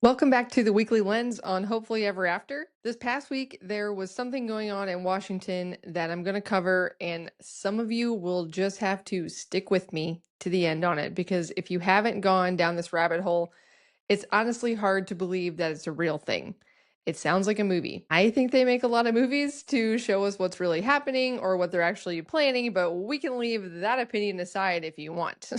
Welcome back to the Weekly Lens on Hopefully Ever After. This past week, there was something going on in Washington that I'm going to cover, and some of you will just have to stick with me to the end on it because if you haven't gone down this rabbit hole, it's honestly hard to believe that it's a real thing. It sounds like a movie. I think they make a lot of movies to show us what's really happening or what they're actually planning, but we can leave that opinion aside if you want.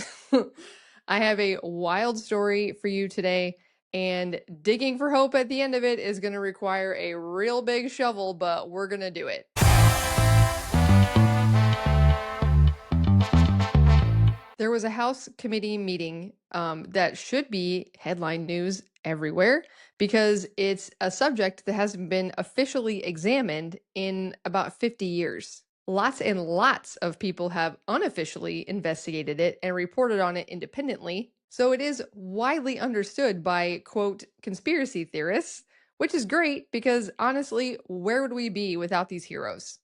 I have a wild story for you today, and digging for hope at the end of it is going to require a real big shovel, but we're going to do it. There was a House committee meeting that should be headline news everywhere because it's a subject that hasn't been officially examined in about 50 years. Lots and lots of people have unofficially investigated it and reported on it independently. So it is widely understood by, quote, conspiracy theorists, which is great because honestly, where would we be without these heroes?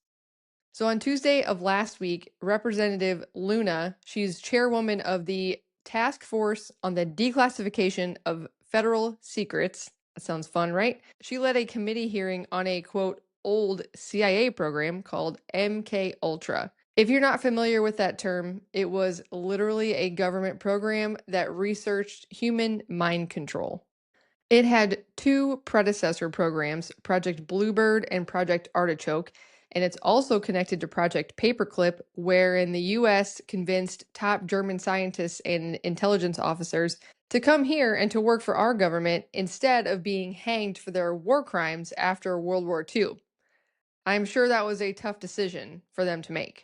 So on Tuesday of last week, Representative Luna, she's chairwoman of the Task Force on the Declassification of Federal Secrets. That sounds fun, right? She led a committee hearing on a, quote, old CIA program called MK Ultra. If you're not familiar with that term, it was literally a government program that researched human mind control. It had two predecessor programs, Project Bluebird and Project Artichoke, and it's also connected to Project Paperclip, wherein the US convinced top German scientists and intelligence officers to come here and to work for our government instead of being hanged for their war crimes after World War II. I'm sure that was a tough decision for them to make.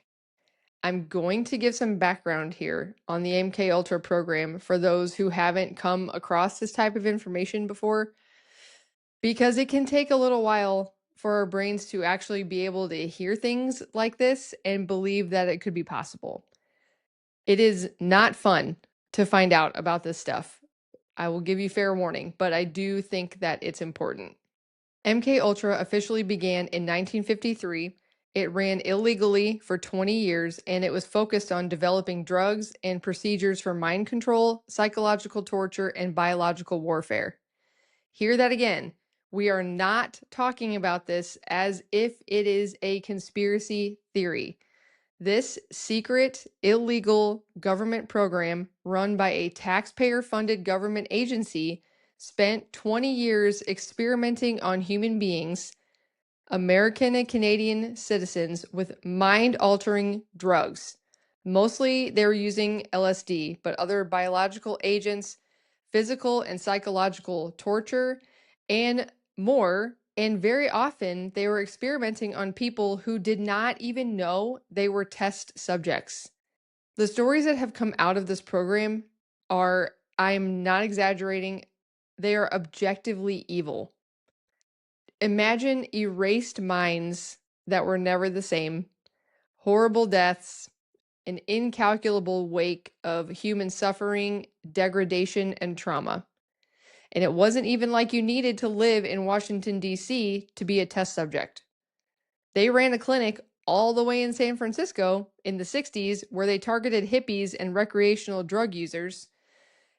I'm going to give some background here on the MK Ultra program for those who haven't come across this type of information before, because it can take a little while for our brains to actually be able to hear things like this and believe that it could be possible. It is not fun to find out about this stuff. I will give you fair warning, but I do think that it's important. MK Ultra officially began in 1953. It ran illegally for 20 years, and it was focused on developing drugs and procedures for mind control, psychological torture, and biological warfare. Hear that again. We are not talking about this as if it is a conspiracy theory. This secret, illegal government program run by a taxpayer-funded government agency spent 20 years experimenting on human beings, American and Canadian citizens, with mind-altering drugs. Mostly they were using LSD, but other biological agents, physical and psychological torture, and more. And very often they were experimenting on people who did not even know they were test subjects. The stories that have come out of this program are, I'm not exaggerating, they are objectively evil. Imagine erased minds that were never the same, horrible deaths, an incalculable wake of human suffering, degradation, and trauma. And it wasn't even like you needed to live in Washington, D.C. to be a test subject. They ran a clinic all the way in San Francisco in the 60s where they targeted hippies and recreational drug users.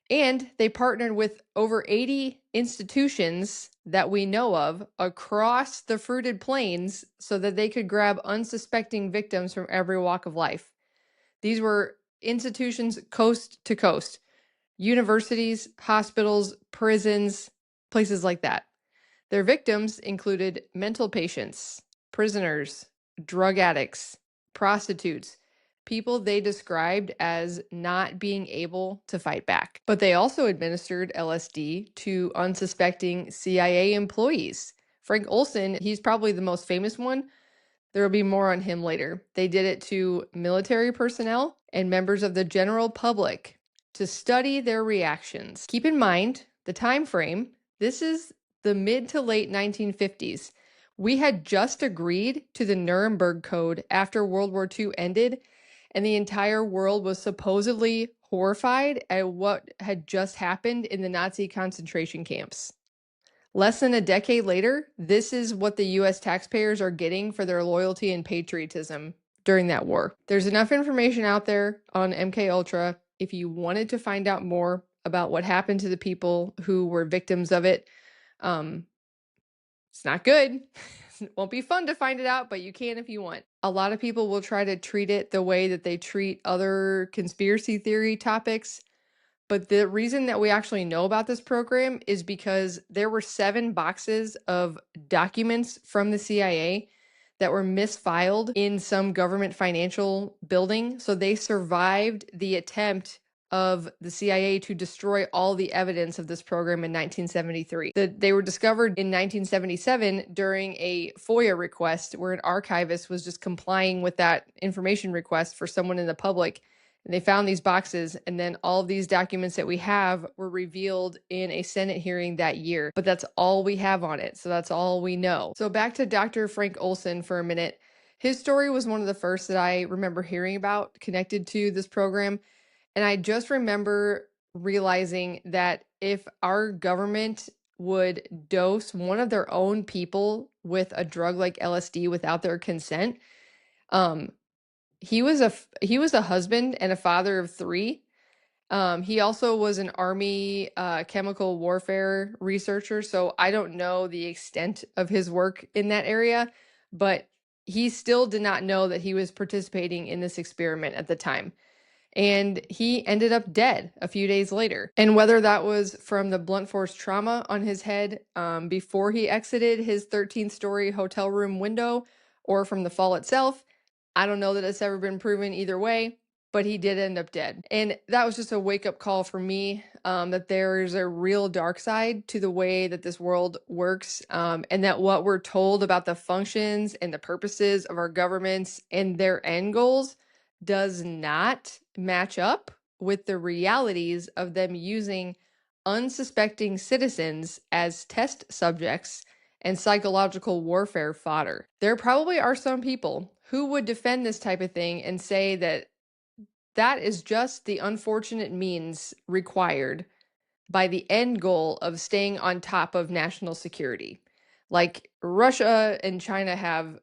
And they partnered with over 80 institutions that we know of across the fruited plains so that they could grab unsuspecting victims from every walk of life. These were institutions coast to coast, universities, hospitals, prisons, places like that. Their victims included mental patients, prisoners, drug addicts, prostitutes, people they described as not being able to fight back. But they also administered LSD to unsuspecting CIA employees. Frank Olson, he's probably the most famous one. There will be more on him later. They did it to military personnel and members of the general public to study their reactions. Keep in mind the time frame. This is the mid to late 1950s. We had just agreed to the Nuremberg Code after World War II ended, and the entire world was supposedly horrified at what had just happened in the Nazi concentration camps. Less than a decade later, this is what the US taxpayers are getting for their loyalty and patriotism during that war. There's enough information out there on MK Ultra. If you wanted to find out more, about what happened to the people who were victims of it. Um, it's not good. It won't be fun to find it out, but you can if you want. A lot of people will try to treat it the way that they treat other conspiracy theory topics. But the reason that we actually know about this program is because there were 7 boxes of documents from the CIA that were misfiled in some government financial building. So they survived the attempt of the CIA to destroy all the evidence of this program in 1973. They were discovered in 1977 during a FOIA request where an archivist was just complying with that information request for someone in the public. And they found these boxes, and then all of these documents that we have were revealed in a Senate hearing that year. But that's all we have on it, so that's all we know. So back to Dr. Frank Olson for a minute. His story was one of the first that I remember hearing about connected to this program. And I just remember realizing that if our government would dose one of their own people with a drug like LSD without their consent, um, he was a husband and a father of 3. He also was an Army chemical warfare researcher, so I don't know the extent of his work in that area, but he still did not know that he was participating in this experiment at the time. And he ended up dead a few days later. And whether that was from the blunt force trauma on his head before he exited his 13th-story hotel room window or from the fall itself, I don't know that it's ever been proven either way, but he did end up dead. And that was just a wake-up call for me that there's a real dark side to the way that this world works, and that what we're told about the functions and the purposes of our governments and their end goals does not match up with the realities of them using unsuspecting citizens as test subjects and psychological warfare fodder. There probably are some people who would defend this type of thing and say that that is just the unfortunate means required by the end goal of staying on top of national security. Like Russia and China have,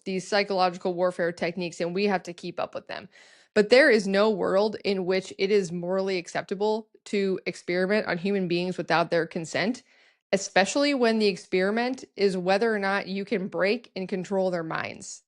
these psychological warfare techniques, and we have to keep up with them. But there is no world in which it is morally acceptable to experiment on human beings without their consent, especially when the experiment is whether or not you can break and control their minds.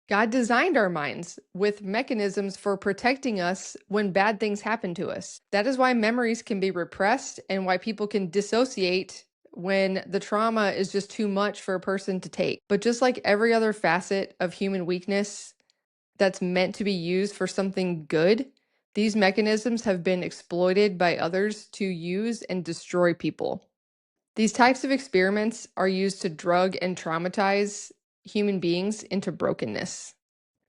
God designed our minds with mechanisms for protecting us when bad things happen to us. That is why memories can be repressed and why people can dissociate when the trauma is just too much for a person to take. But just like every other facet of human weakness that's meant to be used for something good, these mechanisms have been exploited by others to use and destroy people. These types of experiments are used to drug and traumatize human beings into brokenness.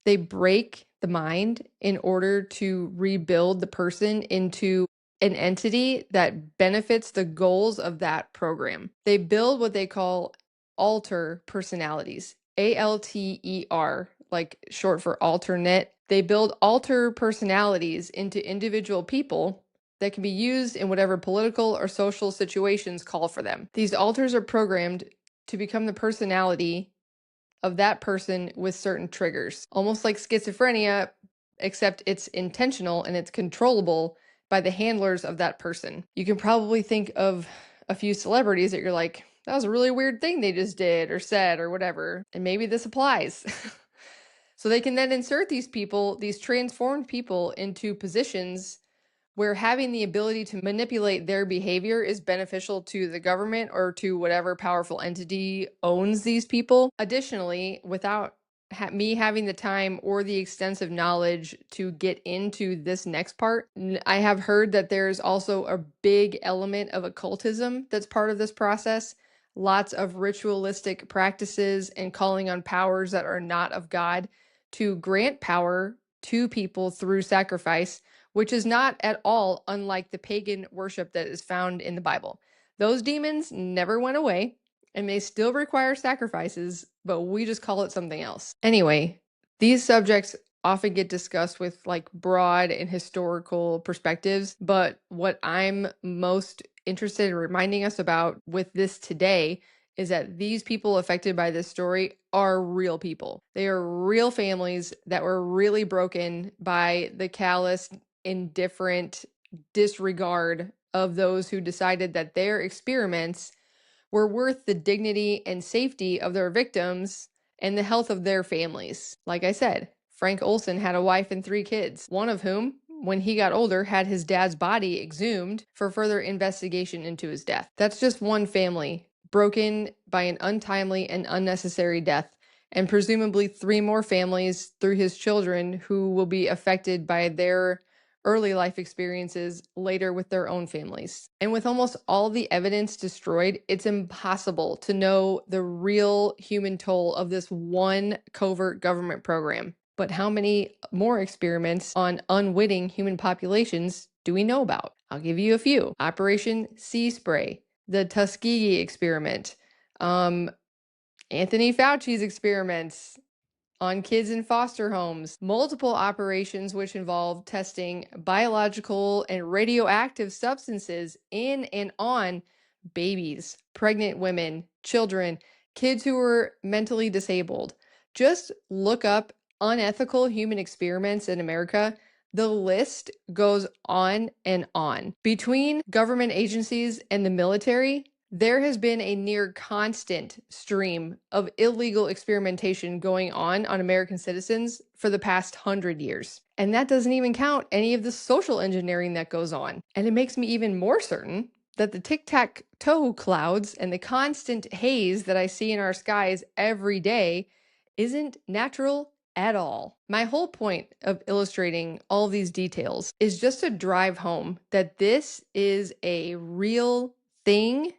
They break the mind in order to rebuild the person into an entity that benefits the goals of that program. They build what they call alter personalities, ALTER, like short for alternate. They build alter personalities into individual people that can be used in whatever political or social situations call for them. These alters are programmed to become the personality of that person with certain triggers, almost like schizophrenia, except it's intentional and it's controllable by the handlers of that person. You can probably think of a few celebrities that you're like, that was a really weird thing they just did or said or whatever, and maybe this applies. So they can then insert these people, these transformed people, into positions where having the ability to manipulate their behavior is beneficial to the government or to whatever powerful entity owns these people. Additionally, without me having the time or the extensive knowledge to get into this next part, I have heard that there's also a big element of occultism that's part of this process. Lots of ritualistic practices and calling on powers that are not of God to grant power to people through sacrifice, which is not at all unlike the pagan worship that is found in the Bible. Those demons never went away, and they still require sacrifices, but we just call it something else. Anyway, these subjects often get discussed with like broad and historical perspectives, but what I'm most interested in reminding us about with this today is that these people affected by this story are real people. They are real families that were really broken by the callous, indifferent disregard of those who decided that their experiments were worth the dignity and safety of their victims and the health of their families. Like I said, Frank Olson had a wife and 3 kids, one of whom, when he got older, had his dad's body exhumed for further investigation into his death. That's just one family broken by an untimely and unnecessary death, and presumably 3 more families through his children who will be affected by their early life experiences later with their own families. And with almost all the evidence destroyed, it's impossible to know the real human toll of this one covert government program. But how many more experiments on unwitting human populations do we know about? I'll give you a few. Operation Sea Spray, the Tuskegee experiment, Anthony Fauci's experiments on kids in foster homes, multiple operations which involve testing biological and radioactive substances in and on babies, pregnant women, children, kids who were mentally disabled. Just look up unethical human experiments in America. The list goes on and on. Between government agencies and the military, there has been a near constant stream of illegal experimentation going on American citizens for the past 100 years. And that doesn't even count any of the social engineering that goes on. And it makes me even more certain that the tic-tac-toe clouds and the constant haze that I see in our skies every day isn't natural at all. My whole point of illustrating all these details is just to drive home that this is a real thing,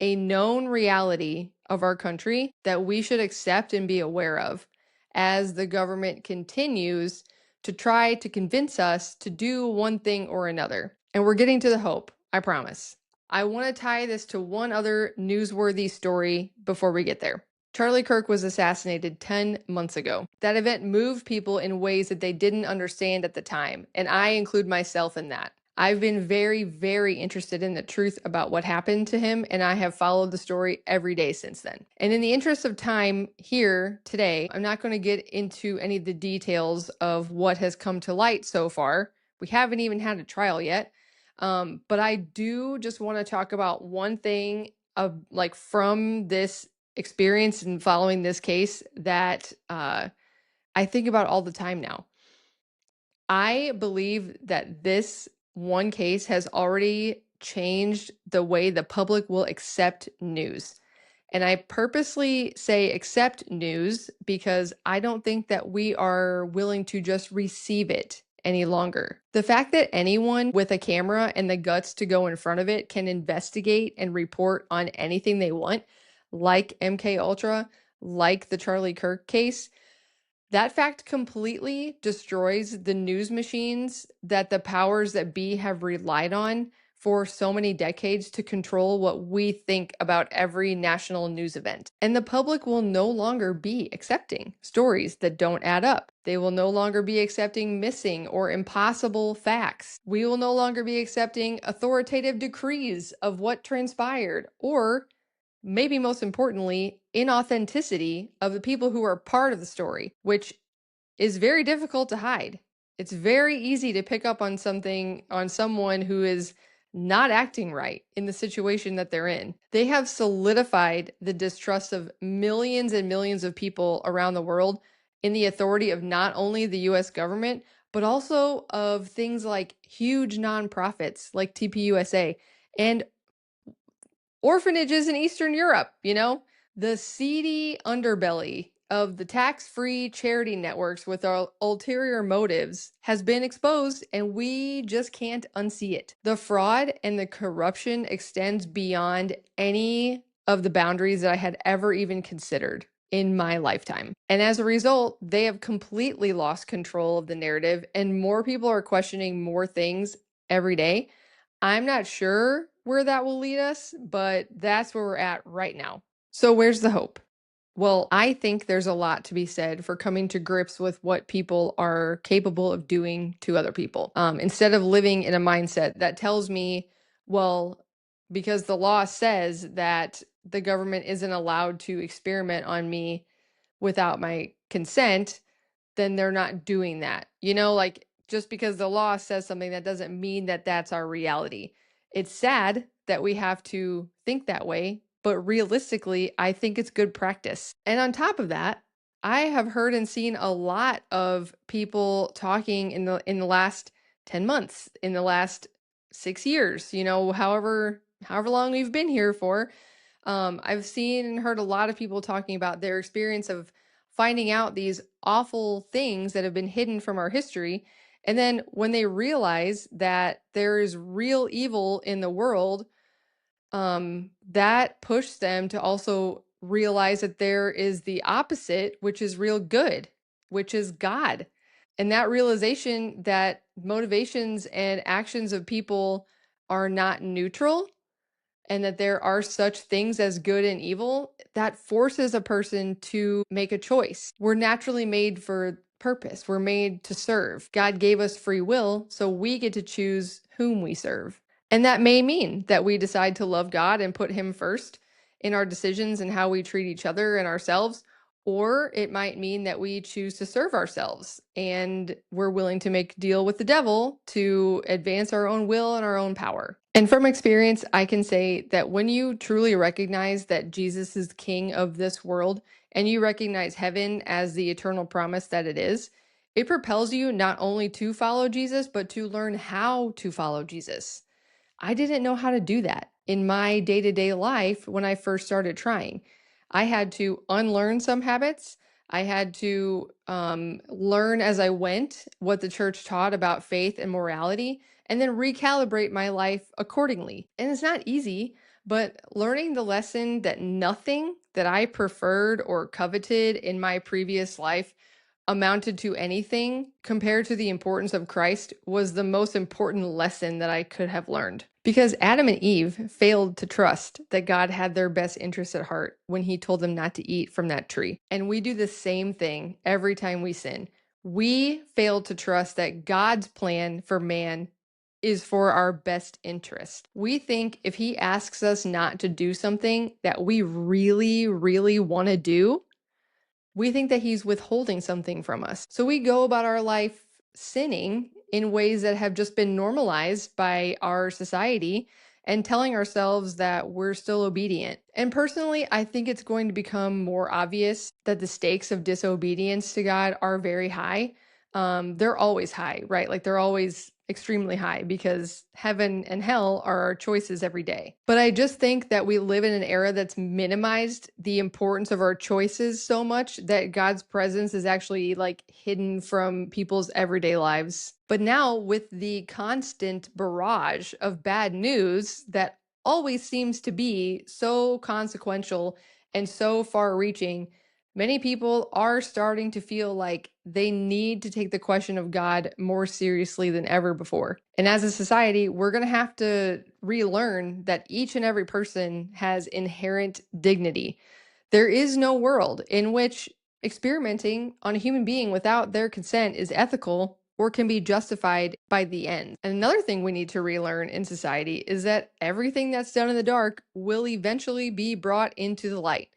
a known reality of our country that we should accept and be aware of as the government continues to try to convince us to do one thing or another. And we're getting to the hope, I promise. I want to tie this to one other newsworthy story before we get there. Charlie Kirk was assassinated 10 months ago. That event moved people in ways that they didn't understand at the time, and I include myself in that. I've been very, very interested in the truth about what happened to him, and I have followed the story every day since then. And in the interest of time here today, I'm not going to get into any of the details of what has come to light so far. We haven't even had a trial yet. But I do just want to talk about one thing of like from this experience and following this case that I think about all the time now. I believe that this one case has already changed the way the public will accept news. And I purposely say accept news because I don't think that we are willing to just receive it any longer. The fact that anyone with a camera and the guts to go in front of it can investigate and report on anything they want, like MK Ultra, like the Charlie Kirk case, that fact completely destroys the news machines that the powers that be have relied on for so many decades to control what we think about every national news event. And the public will no longer be accepting stories that don't add up. They will no longer be accepting missing or impossible facts. We will no longer be accepting authoritative decrees of what transpired, or maybe most importantly, inauthenticity of the people who are part of the story, which is very difficult to hide. It's very easy to pick up on something, on someone who is not acting right in the situation that they're in. They have solidified the distrust of millions and millions of people around the world in the authority of not only the US government, but also of things like huge nonprofits like TPUSA and orphanages in Eastern Europe, the seedy underbelly of the tax-free charity networks with ulterior motives has been exposed, and we just can't unsee it. The fraud and the corruption extends beyond any of the boundaries that I had ever even considered in my lifetime. And as a result, they have completely lost control of the narrative, and more people are questioning more things every day. I'm not sure where that will lead us, but that's where we're at right now. So where's the hope? Well, I think there's a lot to be said for coming to grips with what people are capable of doing to other people. Instead of living in a mindset that tells me, well, because the law says that the government isn't allowed to experiment on me without my consent, then they're not doing that. Like Just because the law says something, that doesn't mean that that's our reality. It's sad that we have to think that way, but realistically, I think it's good practice. And on top of that, I have heard and seen a lot of people talking in the last 10 months, in the last 6 years, however long we've been here for. I've seen and heard a lot of people talking about their experience of finding out these awful things that have been hidden from our history. And then when they realize that there is real evil in the world, that pushed them to also realize that there is the opposite, which is real good, which is God. And that realization that motivations and actions of people are not neutral, and that there are such things as good and evil, that forces a person to make a choice. We're naturally made for purpose. We're made to serve. God gave us free will, so we get to choose whom we serve. And that may mean that we decide to love God and put Him first in our decisions and how we treat each other and ourselves. Or it might mean that we choose to serve ourselves and we're willing to make a deal with the devil to advance our own will and our own power. And from experience, I can say that when you truly recognize that Jesus is king of this world and you recognize heaven as the eternal promise that it is, it propels you not only to follow Jesus, but to learn how to follow Jesus. I didn't know how to do that in my day-to-day life when I first started trying. I had to unlearn some habits. I had to learn as I went what the church taught about faith and morality, and then recalibrate my life accordingly. And it's not easy, but learning the lesson that nothing that I preferred or coveted in my previous life amounted to anything compared to the importance of Christ was the most important lesson that I could have learned. Because Adam and Eve failed to trust that God had their best interests at heart when He told them not to eat from that tree. And we do the same thing every time we sin. We fail to trust that God's plan for man is for our best interest. We think if He asks us not to do something that we really, really want to do, we think that He's withholding something from us. So we go about our life sinning in ways that have just been normalized by our society and telling ourselves that we're still obedient. And personally, I think it's going to become more obvious that the stakes of disobedience to God are very high. They're always high, right? Like they're always extremely high because heaven and hell are our choices every day. But I just think that we live in an era that's minimized the importance of our choices so much that God's presence is actually like hidden from people's everyday lives. But now, with the constant barrage of bad news that always seems to be so consequential and so far reaching, many people are starting to feel like they need to take the question of God more seriously than ever before. And as a society, we're going to have to relearn that each and every person has inherent dignity. There is no world in which experimenting on a human being without their consent is ethical or can be justified by the end. And another thing we need to relearn in society is that everything that's done in the dark will eventually be brought into the light.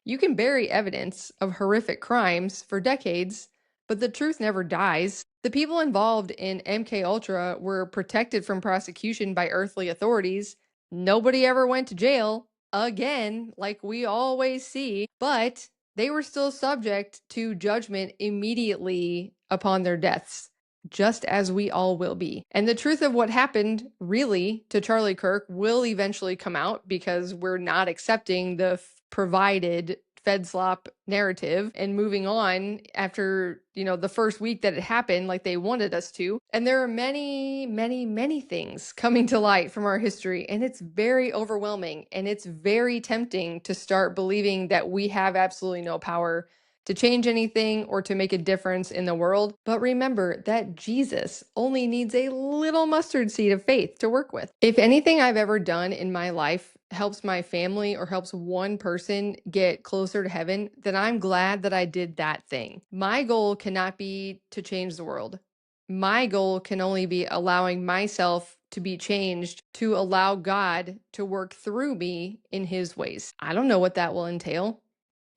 You can bury evidence of horrific crimes for decades, but the truth never dies. The people involved in MK Ultra were protected from prosecution by earthly authorities. Nobody ever went to jail again, like we always see, but they were still subject to judgment immediately upon their deaths, just as we all will be. And the truth of what happened really to Charlie Kirk will eventually come out because we're not accepting the provided Fed slop narrative and moving on after, the first week that it happened like they wanted us to. And there are many, many, many things coming to light from our history, and it's very overwhelming and it's very tempting to start believing that we have absolutely no power to change anything or to make a difference in the world. But remember that Jesus only needs a little mustard seed of faith to work with. If anything I've ever done in my life helps my family or helps one person get closer to heaven, then I'm glad that I did that thing. My goal cannot be to change the world. My goal can only be allowing myself to be changed to allow God to work through me in His ways. I don't know what that will entail.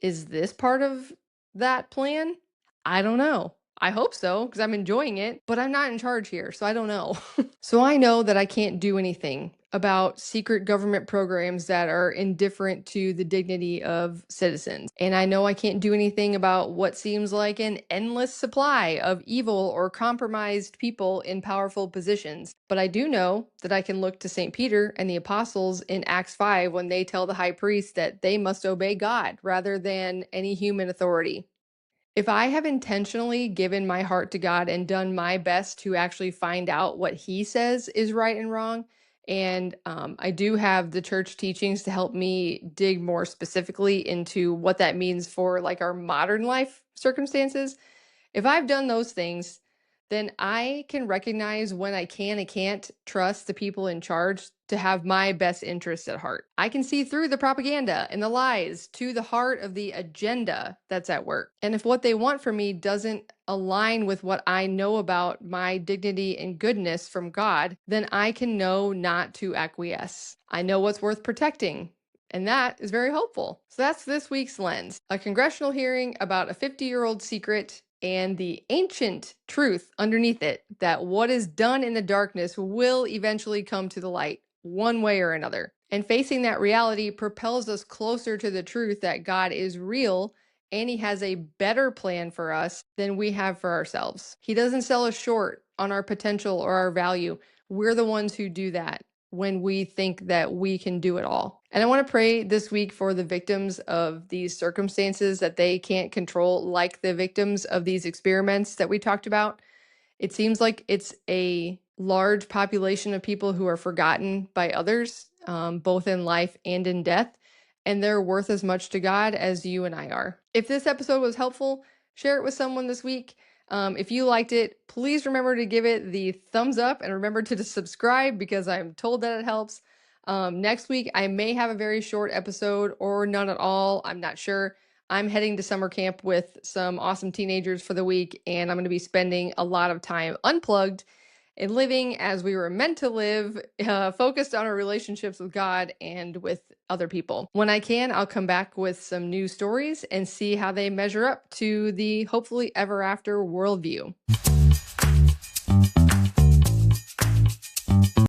Is this part of that plan? I don't know. I hope so, because I'm enjoying it, but I'm not in charge here, so I don't know. So I know that I can't do anything about secret government programs that are indifferent to the dignity of citizens. And I know I can't do anything about what seems like an endless supply of evil or compromised people in powerful positions. But I do know that I can look to St. Peter and the apostles in Acts 5 when they tell the high priest that they must obey God rather than any human authority. If I have intentionally given my heart to God and done my best to actually find out what He says is right and wrong, and I do have the church teachings to help me dig more specifically into what that means for like our modern life circumstances. If I've done those things, then I can recognize when I can and can't trust the people in charge to have my best interests at heart. I can see through the propaganda and the lies to the heart of the agenda that's at work. And if what they want from me doesn't align with what I know about my dignity and goodness from God, then I can know not to acquiesce. I know what's worth protecting. And that is very hopeful. So that's this week's lens, a congressional hearing about a 50-year-old secret and the ancient truth underneath it that what is done in the darkness will eventually come to the light, one way or another. And facing that reality propels us closer to the truth that God is real and He has a better plan for us than we have for ourselves. He doesn't sell us short on our potential or our value. We're the ones who do that when we think that we can do it all. And I want to pray this week for the victims of these circumstances that they can't control, like the victims of these experiments that we talked about. It seems like it's a large population of people who are forgotten by others, both in life and in death, and they're worth as much to God as you and I are. If this episode was helpful, share it with someone this week. If you liked it, please remember to give it the thumbs up and remember to subscribe because I'm told that it helps. Next week, I may have a very short episode or none at all. I'm not sure. I'm heading to summer camp with some awesome teenagers for the week, and I'm going to be spending a lot of time unplugged and living as we were meant to live, focused on our relationships with God and with other people. When I can, I'll come back with some new stories and see how they measure up to the hopefully ever after worldview.